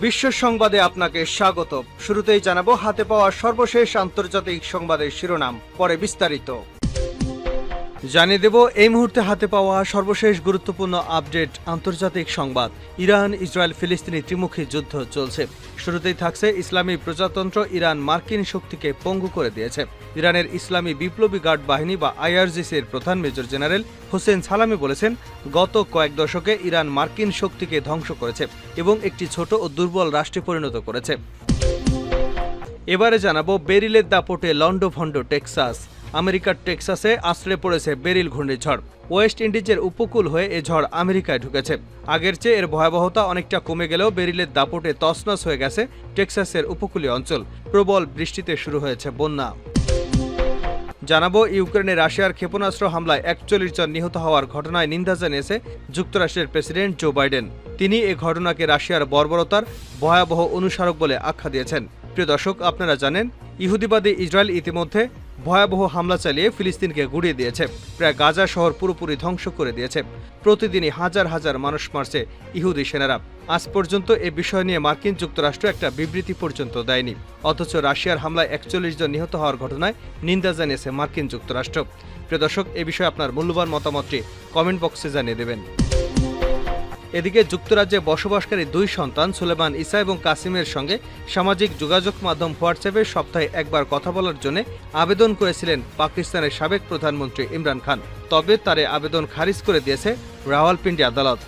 বিশ্ব সংবাদে আপনাকে স্বাগত। শুরুতেই জানাবো হাতে পাওয়া সর্বশেষ আন্তর্জাতিক সংবাদের শিরোনাম, পরে বিস্তারিত। জানিয়ে দেব এই মুহূর্তে হাতে পাওয়া সর্বশেষ গুরুত্বপূর্ণ আপডেট আন্তর্জাতিক সংবাদ। ইরান ইসরায়েল ফিলিস্তিনি ত্রিমুখী যুদ্ধ চলছে। শুরুতেই থাকছে ইসলামী প্রজাতন্ত্র ইরান মার্কিন শক্তিকে পঙ্গু করে দিয়েছে। ইরানের ইসলামী বিপ্লবী গার্ড বাহিনী বা আইআরজিসির প্রধান মেজর জেনারেল হোসেন সালামি বলেছেন, গত কয়েক দশকে ইরান মার্কিন শক্তিকে ধ্বংস করেছে এবং একটি ছোট ও দুর্বল রাষ্ট্রে পরিণত করেছে। এবারে জানাবো বেরিলের দাপটে লন্ডভন্ড টেক্সাস। আমেরিকার টেক্সাসে আশ্রয় পড়েছে বেরিল ঘূর্ণিঝড়। ওয়েস্ট ইন্ডিজের উপকূল হয়ে এ ঝড় আমেরিকায় ঢুকেছে। আগের চেয়ে এর ভয়াবহতা অনেকটা কমে গেলেও বেরিলের দাপটে তছনছ হয়ে গেছে টেক্সাসের উপকূলীয় অঞ্চল। প্রবল বৃষ্টিতে শুরু হয়েছে বন্যা। জানাবো ইউক্রেনে রাশিয়ার ক্ষেপণাস্ত্র হামলায় ৪১ জন নিহত হওয়ার ঘটনায় নিন্দা জানিয়েছে যুক্তরাষ্ট্রের প্রেসিডেন্ট জো বাইডেন। তিনি এ ঘটনাকে রাশিয়ার বর্বরতার ভয়াবহ অনুসারক বলে আখ্যা দিয়েছেন। প্রিয় দর্শক, আপনারা জানেন ইহুদিবাদী ইসরায়েল ইতিমধ্যে ভয়াবহ হামলা চালিয়ে ফিলিস্তিনকে গুড়িয়ে দিয়েছে। প্রায় গাজা শহর পুরোপুরি ধ্বংস করে দিয়েছে। প্রতিদিনই হাজার হাজার মানুষ মারছে ইহুদি সেনারা। আজ পর্যন্ত এ বিষয় নিয়ে মার্কিন যুক্তরাষ্ট্র একটা বিবৃতি পর্যন্ত দেয়নি। অথচ রাশিয়ার হামলায় ৪১ জন নিহত হওয়ার ঘটনায় নিন্দা জানিয়েছে মার্কিন যুক্তরাষ্ট্র। প্রিয় দর্শক, এ বিষয়ে আপনার মূল্যবান মতামতটি কমেন্ট বক্সে জানিয়ে দেবেন। এদিকে যুক্তরাজ্যে বসবাসকারী দুই সন্তান সুলেমান ইসা এবং কাসিমের সঙ্গে সামাজিক যোগাযোগ মাধ্যম হোয়াটসঅ্যাপে সপ্তাহে একবার কথা বলার জন্য আবেদন করেছিলেন পাকিস্তানের সাবেক প্রধানমন্ত্রী ইমরান খান। তবে তার আবেদন খারিজ করে দিয়েছে রাওয়ালপিন্ডি আদালত।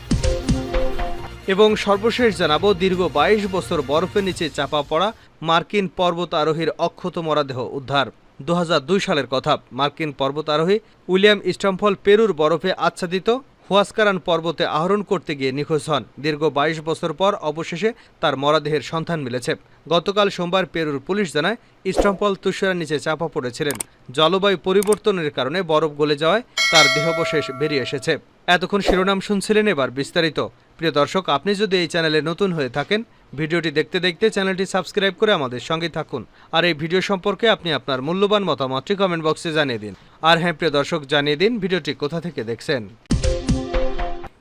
এবং সর্বশেষ জানাবো দীর্ঘ ২২ বছর বরফের নিচে চাপা পড়া মার্কিন পর্বত আরোহীর অক্ষত মরদেহ উদ্ধার। ২০০২ সালের কথা। মার্কিন পর্বত আরোহী উইলিয়াম স্ট্যাম্পল পেরুর বরফে আচ্ছাদিত হুয়াসকারান পর্বতে আরোহণ করতে গিয়ে নিখোঁজ হন। দীর্ঘ ২২ বছর পর অবশেষে তার মরদেহের সন্ধান মিলেছে। গতকাল সোমবার পেরুর পুলিশ জানায়, স্ট্যাম্পল তুষারের নিচে চাপা পড়েছিলেন। জলবায়ু পরিবর্তনের কারণে বরফ গলে যাওয়ায় তার দেহাবশেষ বেরিয়ে এসেছে। এতক্ষণ শিরোনাম শুনছিলেন, এবার বিস্তারিত। প্রিয় দর্শক, আপনি যদি এই চ্যানেলে নতুন হয়ে থাকেন, ভিডিওটি দেখতে দেখতে চ্যানেলটি সাবস্ক্রাইব করে আমাদের সঙ্গে থাকুন। আর এই ভিডিও সম্পর্কে আপনি আপনার মূল্যবান মতামতটি কমেন্ট বক্সে জানিয়ে দিন। আর হ্যাঁ প্রিয় দর্শক, জানিয়ে দিন ভিডিওটি কোথা থেকে দেখছেন।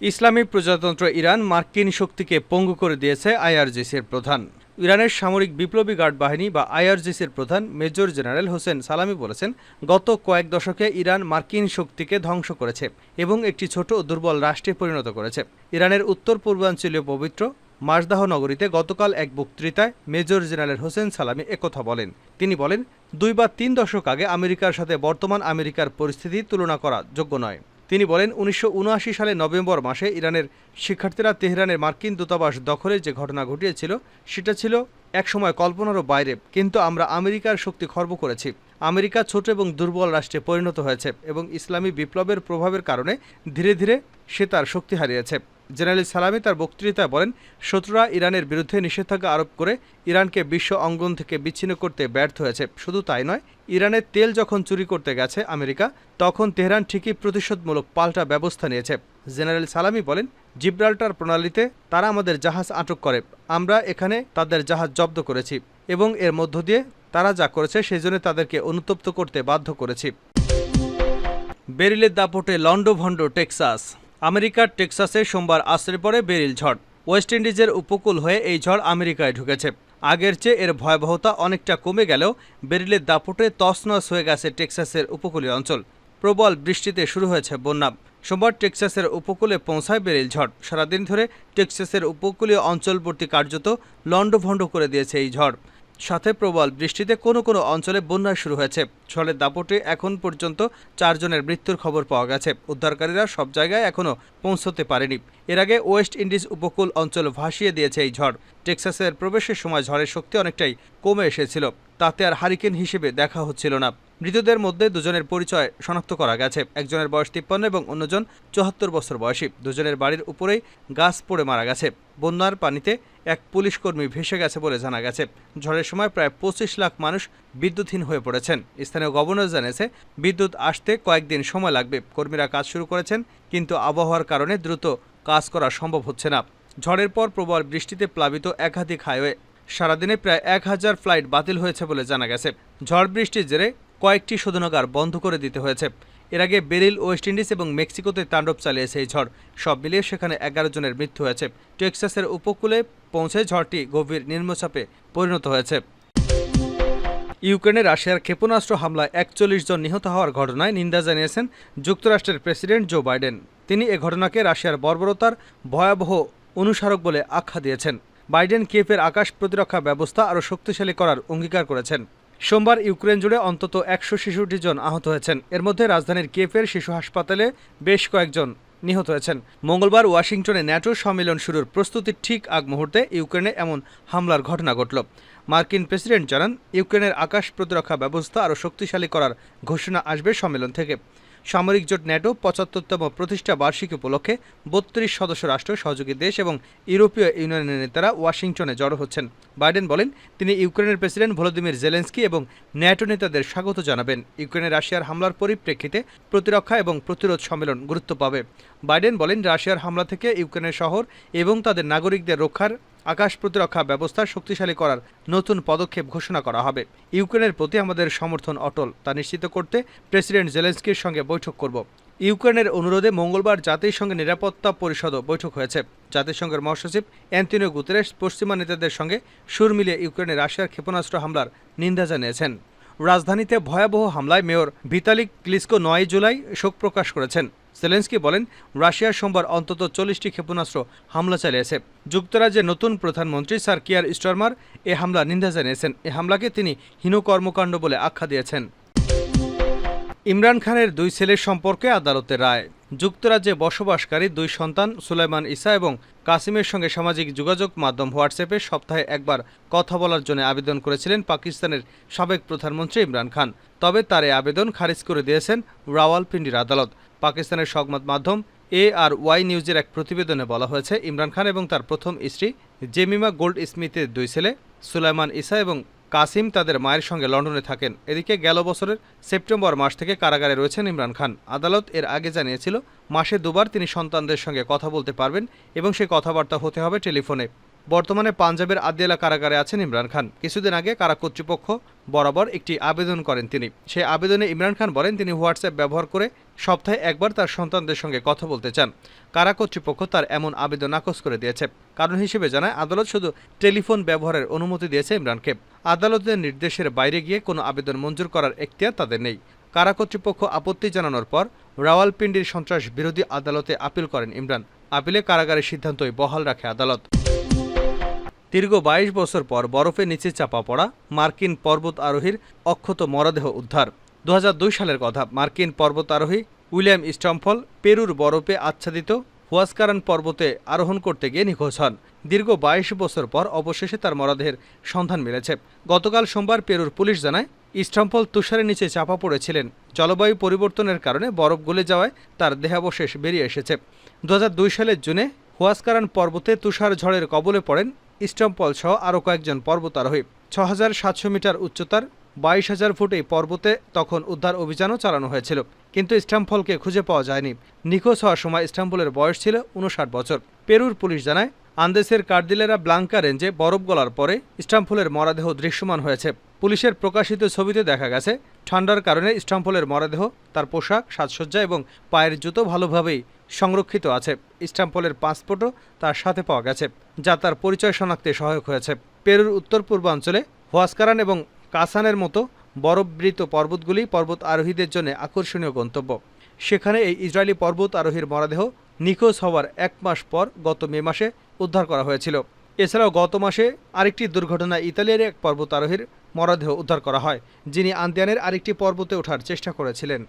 ইসলামী প্রজাতন্ত্র ইরান মার্কিন শক্তিকে পঙ্গু করে দিয়েছে আইআরজিসির প্রধান। ইরানের সামরিক বিপ্লবী গার্ড বাহিনী বা আইআরজিসির প্রধান মেজর জেনারেল হোসেন সালামি বলেছেন, গত কয়েক দশকে ইরান মার্কিন শক্তিকে ধ্বংস করেছে এবং একটি ছোট ও দুর্বল রাষ্ট্রে পরিণত করেছে। ইরানের উত্তর পূর্বাঞ্চলীয় পবিত্র মাজদাহ নগরীতে গতকাল এক বক্তৃতায় মেজর জেনারেল হোসেন সালামি একথা বলেন। তিনি বলেন, ২ বা ৩ দশক আগে আমেরিকার সাথে বর্তমান আমেরিকার পরিস্থিতি তুলনা করা যোগ্য নয়। তিনি বলেন, ১৯৭৯ সালে নভেম্বর মাসে ইরানের শিক্ষার্থীরা তেহরানের মার্কিন দূতাবাস দখলে যে ঘটনা ঘটিয়েছিল সেটা ছিল একসময় কল্পনারও বাইরে, কিন্তু আমরা আমেরিকার শক্তি খর্ব করেছি। আমেরিকা ছোট এবং দুর্বল রাষ্ট্রে পরিণত হয়েছে এবং ইসলামী বিপ্লবের প্রভাবের কারণে ধীরে ধীরে সে তার শক্তি হারিয়েছে। জেনারেল সালামি তার বক্তৃতায় বলেন, শত্রুরা ইরানের বিরুদ্ধে নিষেধাজ্ঞা আরোপ করে ইরানকে বিশ্ব অঙ্গন থেকে বিচ্ছিন্ন করতে ব্যর্থ হয়েছে। শুধু তাই নয়, ইরানের তেল যখন চুরি করতে গেছে আমেরিকা, তখন তেহরান ঠিকই প্রতিশোধমূলক পাল্টা ব্যবস্থা নিয়েছে। জেনারেল সালামি বলেন, জিব্রাল্টার প্রণালীতে তারা আমাদের জাহাজ আটক করে, আমরা এখানে তাদের জাহাজ জব্দ করেছি এবং এর মধ্য দিয়ে তারা যা করেছে সেজন্য তাদেরকে অনুতপ্ত করতে বাধ্য করেছি। বেরিলের দাপটে লন্ডভন্ড টেক্সাস। আমেরিকার টেক্সাসে সোমবার আছড়ে পড়ে বেরিল ঝড়। ওয়েস্ট ইন্ডিজের উপকূল হয়ে এই ঝড় আমেরিকায় ঢুকেছে। আগের চেয়ে এর ভয়াবহতা অনেকটা কমে গেলেও বেরিলের দাপটে তছনছ হয়ে গেছে টেক্সাসের উপকূলীয় অঞ্চল। প্রবল বৃষ্টিতে শুরু হয়েছে বন্যা। সোমবার টেক্সাসের উপকূলে পৌঁছায় বেরিল ঝড়। সারাদিন ধরে টেক্সাসের উপকূলীয় অঞ্চলবর্তী কার্যত লন্ডভন্ড করে দিয়েছে এই ঝড়। সাথে প্রবল বৃষ্টিতে কোনো কোনো অঞ্চলে বন্যা শুরু হয়েছে। ঝড়ের দাপটে এখন পর্যন্ত ৪ জনের মৃত্যুর খবর পাওয়া গেছে। উদ্ধারকারীরা সব জায়গায় এখনও পৌঁছতে পারেনি। এর আগে ওয়েস্ট ইন্ডিজ উপকূল অঞ্চল ভাসিয়ে দিয়েছে এই ঝড়। টেক্সাসের প্রবেশের সময় ঝড়ের শক্তি অনেকটাই কমে এসেছিল। তাতে আর হারিকেন হিসেবে দেখা হচ্ছিল না। মৃতদের মধ্যে দুজনের পরিচয় শনাক্ত করা গেছে। একজনের বয়স ৫৩ এবং অন্যজন ৭৪ বছর বয়সী। দুজনের বাড়ির উপরেই গাছ পড়ে মারা গেছে। বন্যার পানিতে এক পুলিশকর্মী ভেসে গেছে বলে জানা গেছে। ঝড়ের সময় প্রায় ২৫ লাখ মানুষ বিদ্যুৎহীন হয়ে পড়েছেন। স্থানীয় গভর্নর জানিয়েছে, বিদ্যুৎ আসতে কয়েকদিন সময় লাগবে। কর্মীরা কাজ শুরু করেছেন, কিন্তু আবহাওয়ার কারণে দ্রুত কাজ করা সম্ভব হচ্ছে না। ঝড়ের পর প্রবল বৃষ্টিতে প্লাবিত একাধিক হাইওয়ে। সারাদিনে প্রায় ১,০০০ ফ্লাইট বাতিল হয়েছে বলে জানা গেছে। ঝড় বৃষ্টির জেরে কয়েকটি শোধনাগার বন্ধ করে দিতে হয়েছে। এর আগে বেরিল, ওয়েস্ট ইন্ডিজ এবং মেক্সিকোতে তাণ্ডব চালিয়েছে এই ঝড়। সব মিলিয়ে সেখানে 11 জনের মৃত্যু হয়েছে। টেক্সাসের উপকূলে পৌঁছে ঝড়টি গভীর নিম্নচাপে পরিণত হয়েছে। ইউক্রেনে রাশিয়ার ক্ষেপণাস্ত্র হামলায় 41 জন নিহত হওয়ার ঘটনায় নিন্দা জানিয়েছেন যুক্তরাষ্ট্রের প্রেসিডেন্ট জো বাইডেন। তিনি এ ঘটনাকে রাশিয়ার বর্বরতার ভয়াবহ অনুস্মারক বলে আখ্যা দিয়েছেন। বাইডেন কিয়েভের আকাশ প্রতিরক্ষা ব্যবস্থা আরও শক্তিশালী করার অঙ্গীকার করেছেন। সোমবার ইউক্রেন জুড়ে অন্তত 166 জন আহত হয়েছেন। এর মধ্যে রাজধানীর কিয়েভের শিশু হাসপাতালে বেশ কয়েকজন নিহত হয়েছেন। মঙ্গলবার ওয়াশিংটনে ন্যাটো সম্মেলন শুরুর প্রস্তুতির ঠিক আগ মুহূর্তে ইউক্রেনে এমন হামলার ঘটনা ঘটল। মার্কিন প্রেসিডেন্ট জানান, ইউক্রেনের আকাশ প্রতিরক্ষা ব্যবস্থা আরও শক্তিশালী করার ঘোষণা আসবে সম্মেলন থেকে। সামরিক জোট ন্যাটো 75তম প্রতিষ্ঠা বার্ষিকী উপলক্ষে 32 সদস্য রাষ্ট্র, সহযোগী দেশ এবং ইউরোপীয় ইউনিয়নের নেতারা ওয়াশিংটনে জড়ো হচ্ছেন। বাইডেন বলেন, তিনি ইউক্রেনের প্রেসিডেন্ট ভলোদিমির জেলেন্সকি এবং ন্যাটো নেতাদের স্বাগত জানাবেন। ইউক্রেনে রাশিয়ার হামলার পরিপ্রেক্ষিতে প্রতিরক্ষা এবং প্রতিরোধ সম্মেলন গুরুত্ব পাবে। বাইডেন বলেন, রাশিয়ার হামলা থেকে ইউক্রেনের শহর এবং তাদের নাগরিকদের রক্ষার আকাশ প্রতিরক্ষা ব্যবস্থা শক্তিশালী করার নতুন পদক্ষেপ ঘোষণা করা হবে। ইউক্রেনের প্রতি আমাদের সমর্থন অটল, তা নিশ্চিত করতে প্রেসিডেন্ট জেলেন্সকির সঙ্গে বৈঠক করব। ইউক্রেনের অনুরোধে মঙ্গলবার জাতিসংঘের নিরাপত্তা পরিষদও বৈঠক হয়েছে। জাতিসংঘের মহাসচিব অ্যান্তোনিও গুতেরেস পশ্চিমা নেতাদের সঙ্গে সুর মিলিয়ে ইউক্রেনে রাশিয়ার ক্ষেপণাস্ত্র হামলার নিন্দা জানিয়েছেন। রাজধানীতে ভয়াবহ হামলায় মেয়র ভিতালি ক্লিচকো 9 জুলাই শোক প্রকাশ করেছেন। জেলেন্সকি বলেন, রাশিয়া সোমবার অন্তত 40টি ক্ষেপণাস্ত্র হামলা চালিয়েছে। যুক্তরাজ্যের নতুন প্রধানমন্ত্রী স্যার কিয়ার স্টারমার এ হামলা নিন্দা জানিয়েছেন। এ হামলাকে তিনি হীন কর্মকাণ্ড বলে আখ্যা দিয়েছেন। ইমরান খানের 2 ছেলের সম্পর্কে আদালতের রায়। যুক্তরাজ্যে বসবাসকারী 2 সন্তান সুলাইমান ইসা এবং কাসিমের সঙ্গে সামাজিক যোগাযোগ মাধ্যম হোয়াটসঅ্যাপে সপ্তাহে একবার কথা বলার জন্য আবেদন করেছিলেন পাকিস্তানের সাবেক প্রধানমন্ত্রী ইমরান খান। তবে তার এই আবেদন খারিজ করে দিয়েছেন রাওয়ালপিন্ডির আদালত। পাকিস্তানের সংবাদ মাধ্যম ARY নিউজের এক প্রতিবেদনে বলা হয়েছে, ইমরান খান এবং তার প্রথম স্ত্রী জেমিমা গোল্ড স্মিথের 2 ছেলে সুলাইমান ইসা এবং কাসিম তাদের মায়ের সঙ্গে লন্ডনে থাকেন। এদিকে গেল বছরের সেপ্টেম্বর মাস থেকে কারাগারে রয়েছেন ইমরান খান। আদালত এর আগে জানিয়েছিল, মাসে 2 বার তিনি সন্তানদের সঙ্গে কথা বলতে পারবেন এবং সেই কথাবার্তা হতে হবে টেলিফোনে। বর্তমানে পাঞ্জাবের আদিয়ালা কারাগারে আছেন ইমরান খান। কিছুদিন আগে কারা কর্তৃপক্ষ বরাবর একটি আবেদন করেন তিনি। সেই আবেদনে ইমরান খান বলেন, তিনি হোয়াটসঅ্যাপ ব্যবহার করে সপ্তাহে একবার তার সন্তানদের সঙ্গে কথা বলতে চান। কারা কর্তৃপক্ষ তার এমন আবেদন নাকচ করে দিয়েছে। কারণ হিসেবে জানায়, আদালত শুধু টেলিফোন ব্যবহারের অনুমতি দিয়েছে ইমরানকে। আদালতের নির্দেশের বাইরে গিয়ে কোনো আবেদন মঞ্জুর করার এখতিয়ার তাদের নেই। কারা কর্তৃপক্ষ আপত্তি জানানোর পর রাওয়ালপিন্ডির সন্ত্রাস বিরোধী আদালতে আপিল করেন ইমরান। আপিলে কারাগারের সিদ্ধান্তই বহাল রাখে আদালত। দীর্ঘ 22 বছর পর বরফের নিচে চাপা পড়া মার্কিন পর্বত আরোহীর অক্ষত মরদেহ উদ্ধার। 2002 সালের কথা। মার্কিন পর্বত আরোহী উইলিয়াম স্টমফল পেরুর বরফে আচ্ছাদিত হুয়াসকারান পর্বতে আরোহণ করতে গিয়ে নিখোঁজ হন। দীর্ঘ 22 বছর পর অবশেষে তার মরদেহের সন্ধান মিলেছে। গতকাল সোমবার পেরুর পুলিশ জানায়, স্টমফল তুষারের নিচে চাপা পড়েছিলেন। জলবায়ু পরিবর্তনের কারণে বরফ গলে যাওয়ায় তার দেহাবশেষ বেরিয়ে এসেছে। 2002 সালের জুনে হুয়াসকারান পর্বতে তুষার ঝড়ের কবলে পড়েন স্টমফল সহ আরও কয়েকজন পর্বতারোহী। 6700 মিটার উচ্চতার 22,000 ফুট এই পর্বতে তখন উদ্ধার অভিযানও চালানো হয়েছিল, কিন্তু স্টমফলকে খুঁজে পাওয়া যায়নি। নিখোঁজ হওয়ার সময় স্টমফলের বয়স ছিল 59 বছর। পেরুর পুলিশ জানায়, আন্দেসের কার্দিলেরা ব্লাঙ্কা রেঞ্জে বরফ গলার পরে স্টমফলের মরদেহ দৃশ্যমান হয়েছে। পুলিশের প্রকাশিত ছবিতে দেখা গেছে, ঠান্ডার কারণে স্টমফলের মরদেহ, তার পোশাক, সাজসজ্জা এবং পায়ের জুতো ভালোভাবেই সংরক্ষিত আছে। স্টমফলের পাসপোর্টও তার সাথে পাওয়া গেছে, যা তার পরিচয় শনাক্তে সহায়ক হয়েছে। পেরুর উত্তর পূর্বাঞ্চলে হুয়াসকারান এবং কাসানের মতো বরফবৃত পর্বতগুলি পর্বত আরোহীদের জন্য আকর্ষণীয় গন্তব্য। সেখানে এই ইসরায়েলি পর্বত আরোহীর মরদেহ নিখোঁজ হওয়ার 1 মাস পর গত মে মাসে উদ্ধার করা হয়েছিল। এছাড়াও গত মাসে আরেকটি দুর্ঘটনায় ইতালির এক পর্বত আরোহীর মরদেহ উদ্ধার করা হয়, যিনি আন্দিয়ানের আরেকটি পর্বতে ওঠার চেষ্টা করেছিলেন।